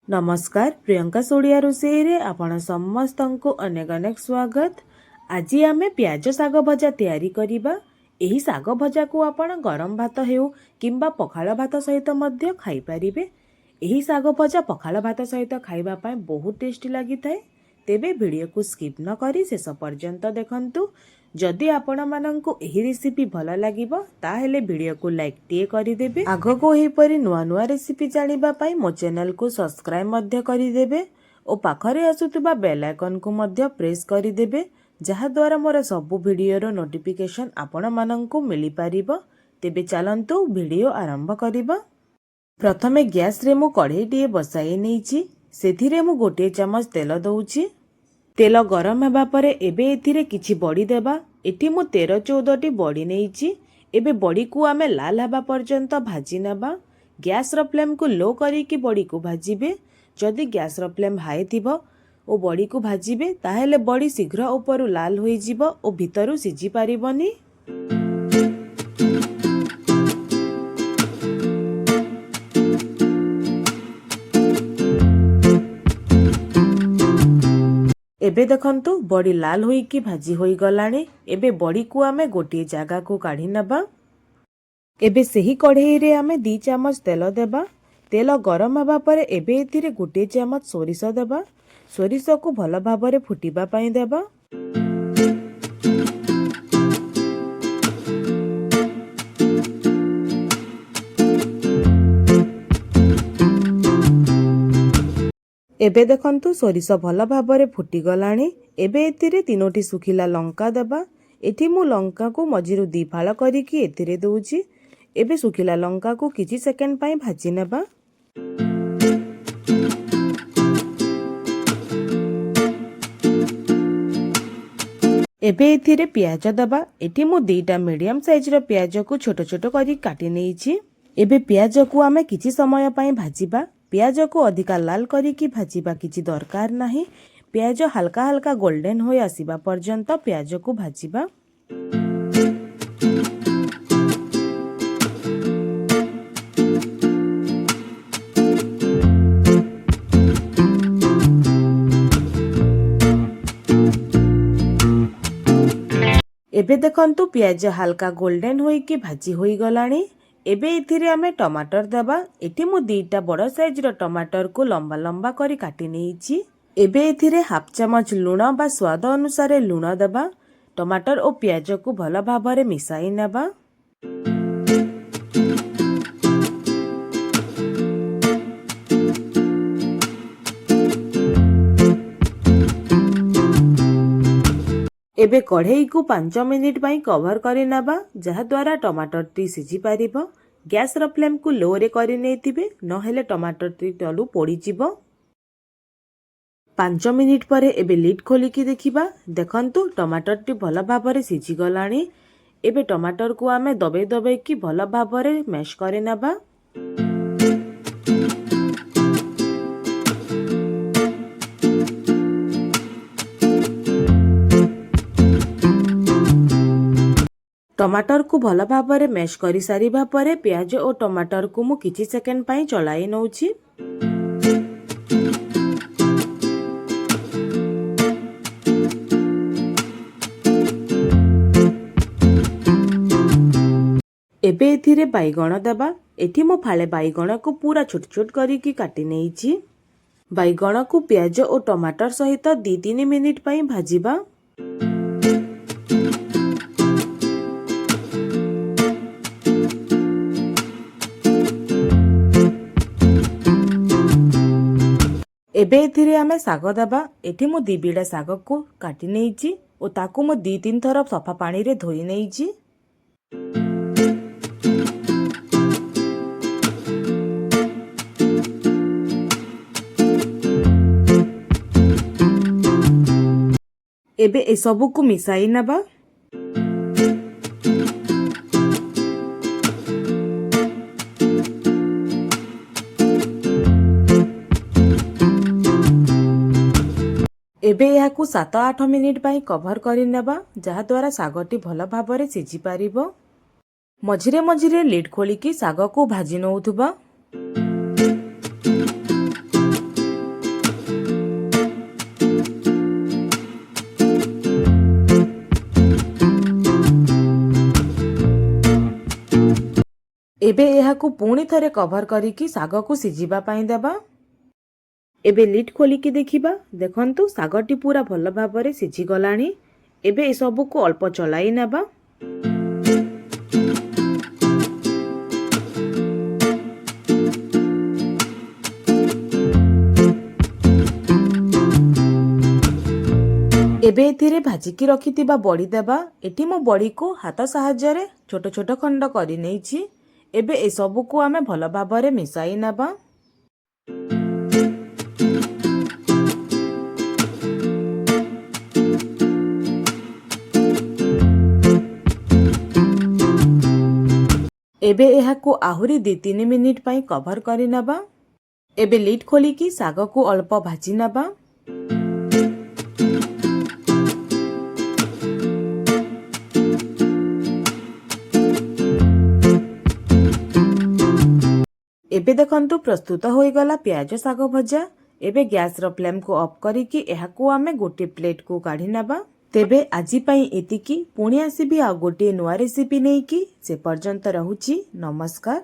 नमस्कार प्रियंका सोडियारसोई रे आपण समस्तंकु अनेक अनेक स्वागत। आज आमे प्याज साग भजा तैयारी करिबा। एही साग भजा को आपण गरम भात हेउ किंबा पखाल भात सहित मध्य खाई परिबे। एही साग भजा पखाल भात सहित खाइबा पय बहुत टेस्टी लागि थाए। तेबे वीडियो को स्किप न करी शेष पर्यंत देखंतु। जदि आपण माननकु एही रेसिपी भल लागिबो ताहेले वीडियो को लाइक टिए करि देबे। आगो को एही परी नुआ नुआ रेसिपी जानिबा पय मो चैनल को सब्सक्राइब मध्य करि देबे ओ पाखरे आसुतबा बेल आइकन को मध्य प्रेस करि देबे, जहा द्वारा मोर सब वीडियो रो नोटिफिकेशन आपण माननकु मिली परिबो। तेबे चलंतु वीडियो आरंभ करिबा। प्रथमे गैस रे मु कढ़ई टिए बसाई नेछि। सेथिरे मु गोटे चमच तेल दउछि। तेल गरम हेबा परे एबे एथिरे किछि बड़ी देबा। एठी मु 13-14 टी बड़ी नेछि। एबे बड़ी को आमे लाल हेबा पर्यंत भाजी नेबा। गैस रो फ्लेम को लो करी कि बड़ी को भाजीबे। जदि गैस रो फ्लेम हाई थिबो ओ बड़ी को भाजीबे ताहेले बड़ी शीघ्र ऊपरु लाल होई जिवो ओ भितरु सिझी पारिबोनी। एबे देखंतु बड़ी लाल होई कि भाजी होई गलाणी। एबे बड़ी को आमे गोटे जगह को काढ़ी नबा। एबे सही कढ़ई रे आमे 2 चमच तेल देबा। तेल गरम हेबा परे एबे एथिरे गोटे चमच सोरिष देबा। सोरिष को भल भाबरे फुटिबा पई देबा। एबे देखंतु सोरिष भल भाबरे फुटी गलाणी। एबे एथिरे 3टी सुखिला लंका देबा। एठी मु लंका को मझिरु 2 फाळ करिकि एथिरे दउछि। एबे सुखिला लंका को किछि सेकेंड पई भाजी नेबा। एबे एथिरे प्याज दबा। एठी मु 2टा मीडियम साइज रो प्याज को छोट छोट करि काटि नेछि। एबे प्याज को आमे किछि समय पई भाजीबा। प्याज को अधिका लाल करिकि भाजीबा किछि दरकार नाही। प्याज हल्का हल्का गोल्डन होय आसीबा पर्यंत प्याज को भाजीबा। एबे देखंतु प्याज हल्का गोल्डन होई कि भाजी होई गलाणी। एबे एथिरे आमे टमाटर देबा। एठी मु 2टा बड़ साइज रो टमाटर को लंबा लंबा करी काटि नेछि। एबे एथिरे हाफ चमच लूण बा स्वाद अनुसार लूण देबा। टमाटर और प्याज को भल भाबरे मिसाई नेबा। एबे कढ़ई को 5 मिनिट पई कवर करि नेबा, जहा द्वारा टमाटर टी सिझी पारिबो। गैस रो फ्लेम को लो रे करि नेथिबे, न हेले टमाटर टी तलु पोड़ी जिवो। 5 मिनिट परे एबे लिड खोली कि देखिबा। देखंतु टमाटर टी भल भाबरे सिझी गलाणी। एबे टमाटर को आमे दबे दबे कि भल भाबरे मैश करि नेबा। टमाटर को भल भाबरे मैश करि सारिबा परे प्याज और टमाटर को मु किछि सेकेंड पई चलाई नउछि। एबे एथिरे बैगण देबा। एठी मु फाळे बैगण को पूरा छोट छोट करिकि काटि नेछि। बैगण को प्याज और टमाटर सहित 2-3 मिनिट पई भाजीबा। एबे एथिरे आमे साग देबा। एठी मु 2 बिडा साग को काटि नेछि ओ ताकू मु 2-3 थर सफा पानी रे धोई नेछि। एबे ए सबु को मिसाई नेबा। एबे यहाँ को 7-8 मिनिट पई कवर करि नेबा, जहा द्वारा सागटी भल भाबरे सिझी पारिबो। मझिरे मझिरे लिड खोलिकी साग को भाजी नउथुबा। एबे एहाकु पुणी थरे कभर करिकी साग को सिझिबा पई देबा। एबे लिड खोलिकी देखिबा, देखंतु सागटी पूरा भल भाबरे सिझी गलानी। एबे ए सबु को अल्प चलाई नेबा। एबे एथिरे भाजिकी रखिथिबा बड़ी देबा। एठी मो बड़ी को हाथ साहाय्य छोट छोट खंड करि नेछि। एबे ए सबु को आमे भल भाबरे मिसाई नेबा। एबे एहाकु आहुरी 2-3 मिनिट पई कभर करि नेबा। एबे लिड खोलिकी साग को अल्प भाजी नेबा। एबे देखंतु प्रस्तुत होई गला प्याज साग भजा। एबे गैस रो फ्लेम को ऑफ करिकी एहाकु आमे गोटे प्लेट को काढी नेबा। तेबे आजी पई एतिकी, पुणी आसीबी आ गोटे नुआ रेसिपी नेकी। से पर्यंत रहुची, नमस्कार।